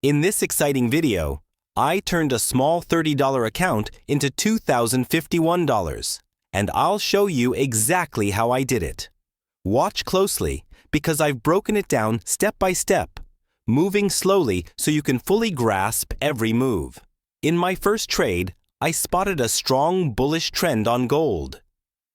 In this exciting video, I turned a small $30 account into $2,051, and I'll show you exactly how I did it. Watch closely, because I've broken it down step by step, moving slowly so you can fully grasp every move. In my first trade, I spotted a strong bullish trend on gold.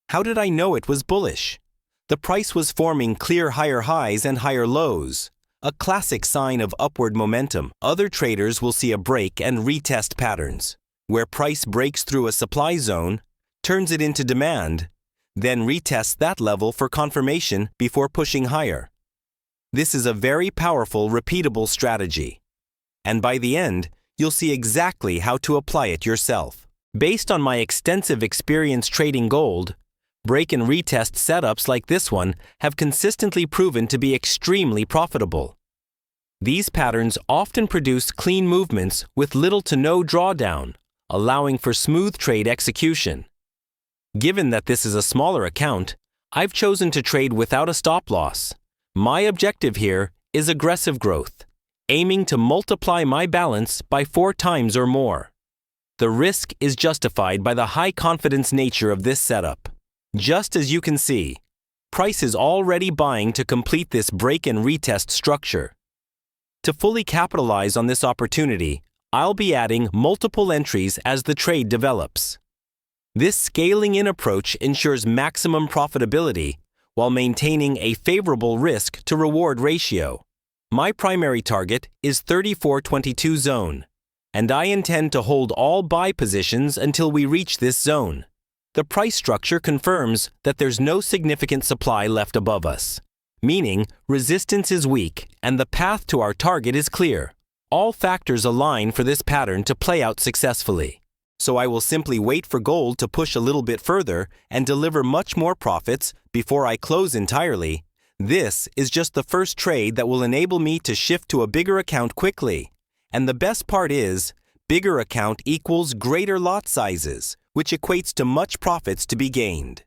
How did I know it was bullish? The price was forming clear higher highs and higher lows, a classic sign of upward momentum. Other traders will see a break and retest patterns, where price breaks through a supply zone, turns it into demand, then retests that level for confirmation before pushing higher. This is a very powerful, repeatable strategy. And by the end, you'll see exactly how to apply it yourself. Based on my extensive experience trading gold, break and retest setups like this one have consistently proven to be extremely profitable. These patterns often produce clean movements with little to no drawdown, allowing for smooth trade execution. Given that this is a smaller account, I've chosen to trade without a stop loss. My objective here is aggressive growth, aiming to multiply my balance by 4 times or more. The risk is justified by the high confidence nature of this setup. Just as you can see, price is already buying to complete this break and retest structure. To fully capitalize on this opportunity, I'll be adding multiple entries as the trade develops. This scaling in approach ensures maximum profitability while maintaining a favorable risk to reward ratio. My primary target is 34.22 zone, and I intend to hold all buy positions until we reach this zone. The price structure confirms that there's no significant supply left above us, meaning resistance is weak and the path to our target is clear. All factors align for this pattern to play out successfully. So I will simply wait for gold to push a little bit further and deliver much more profits before I close entirely. This is just the first trade that will enable me to shift to a bigger account quickly. And the best part is, bigger account equals greater lot sizes, which equates to much profits to be gained.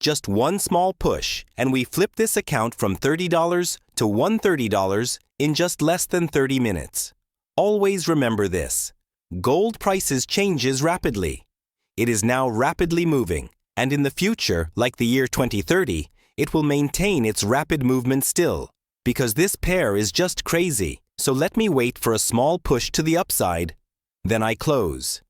Just one small push, and we flip this account from $30 to $130 in just less than 30 minutes. Always remember this. Gold prices changes rapidly. It is now rapidly moving, and in the future, like the year 2030, it will maintain its rapid movement still, because this pair is just crazy. So let me wait for a small push to the upside, then I close.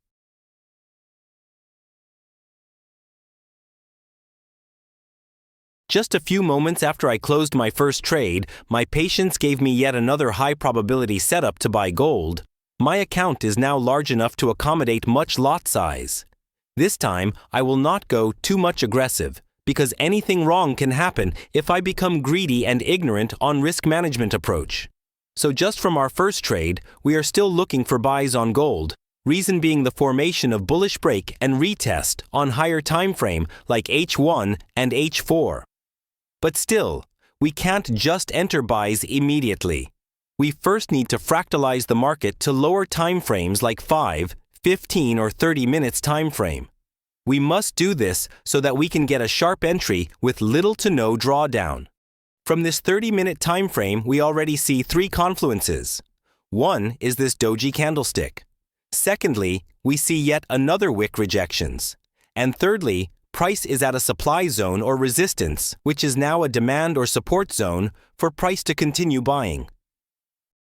Just a few moments after I closed my first trade, my patience gave me yet another high probability setup to buy gold. My account is now large enough to accommodate much lot size. This time, I will not go too much aggressive, because anything wrong can happen if I become greedy and ignorant on risk management approach. So just from our first trade, we are still looking for buys on gold, reason being the formation of bullish break and retest on higher time frame like H1 and H4. But still, we can't just enter buys immediately. We first need to fractalize the market to lower time frames like 5, 15, or 30 minutes time frame. We must do this so that we can get a sharp entry with little to no drawdown. From this 30-minute time frame, we already see 3 confluences. One is this doji candlestick. Secondly, we see yet another wick rejections. And thirdly, price is at a supply zone or resistance, which is now a demand or support zone for price to continue buying.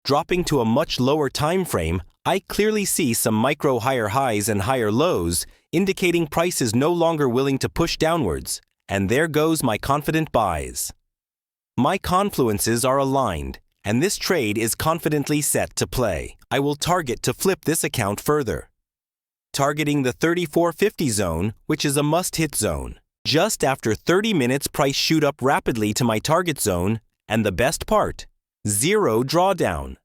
Dropping to a much lower time frame, I clearly see some micro higher highs and higher lows, indicating price is no longer willing to push downwards, and there goes my confident buys. My confluences are aligned, and this trade is confidently set to play. I will target to flip this account further, targeting the 34.50 zone, which is a must-hit zone. Just after 30 minutes, price shoot up rapidly to my target zone, and the best part, 0 drawdown.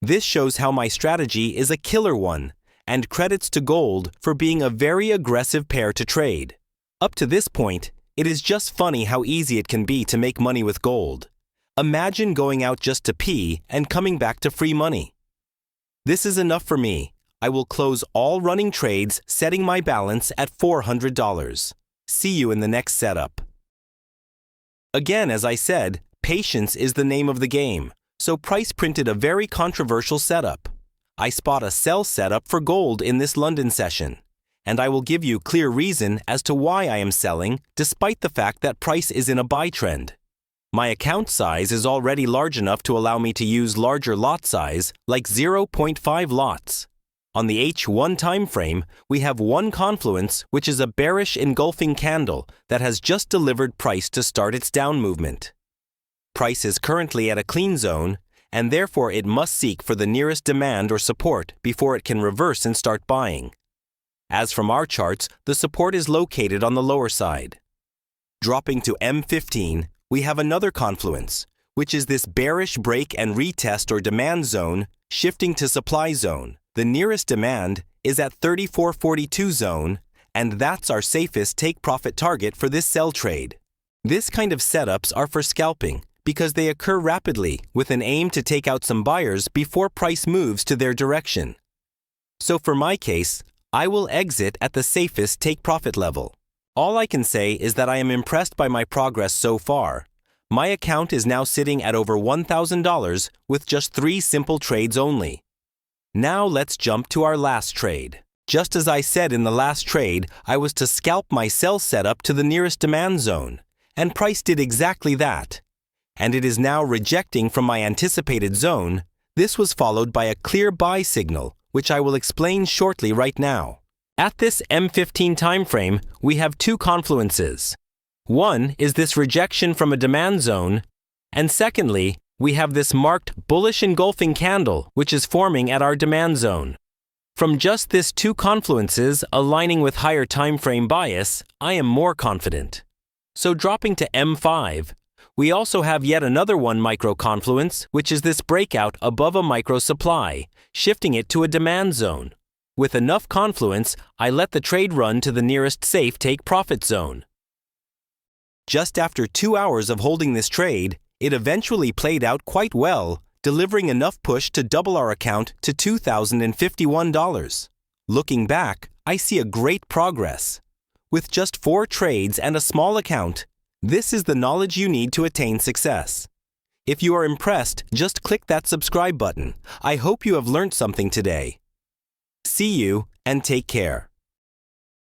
This shows how my strategy is a killer one, and credits to gold for being a very aggressive pair to trade. Up to this point, it is just funny how easy it can be to make money with gold. Imagine going out just to pee and coming back to free money. This is enough for me. I will close all running trades, setting my balance at $400. See you in the next setup. Again, as I said, patience is the name of the game. So price printed a very controversial setup. I spot a sell setup for gold in this London session, and I will give you clear reason as to why I am selling despite the fact that price is in a buy trend. My account size is already large enough to allow me to use larger lot size like 0.5 lots. On the H1 time frame, we have one confluence which is a bearish engulfing candle that has just delivered price to start its down movement. Price is currently at a clean zone, and therefore it must seek for the nearest demand or support before it can reverse and start buying. As from our charts, the support is located on the lower side. Dropping to M15, we have another confluence, which is this bearish break and retest or demand zone shifting to supply zone. The nearest demand is at 3442 zone, and that's our safest take-profit target for this sell trade. This kind of setups are for scalping because they occur rapidly with an aim to take out some buyers before price moves to their direction. So for my case, I will exit at the safest take-profit level. All I can say is that I am impressed by my progress so far. My account is now sitting at over $1,000 with just 3 simple trades only. Now let's jump to our last trade. Just as I said in the last trade, I was to scalp my sell setup to the nearest demand zone, and price did exactly that. And it is now rejecting from my anticipated zone. This was followed by a clear buy signal, which I will explain shortly right now. At this M15 time frame, we have 2 confluences. One is this rejection from a demand zone, and secondly, we have this marked bullish engulfing candle which is forming at our demand zone. From just this 2 confluences aligning with higher time frame bias, I am more confident. So dropping to M5, we also have yet another one micro confluence, which is this breakout above a micro supply, shifting it to a demand zone. With enough confluence, I let the trade run to the nearest safe take profit zone. Just after 2 hours of holding this trade, it eventually played out quite well, delivering enough push to double our account to $2,051. Looking back, I see a great progress. With just 4 trades and a small account, this is the knowledge you need to attain success. If you are impressed, just click that subscribe button. I hope you have learned something today. See you and take care.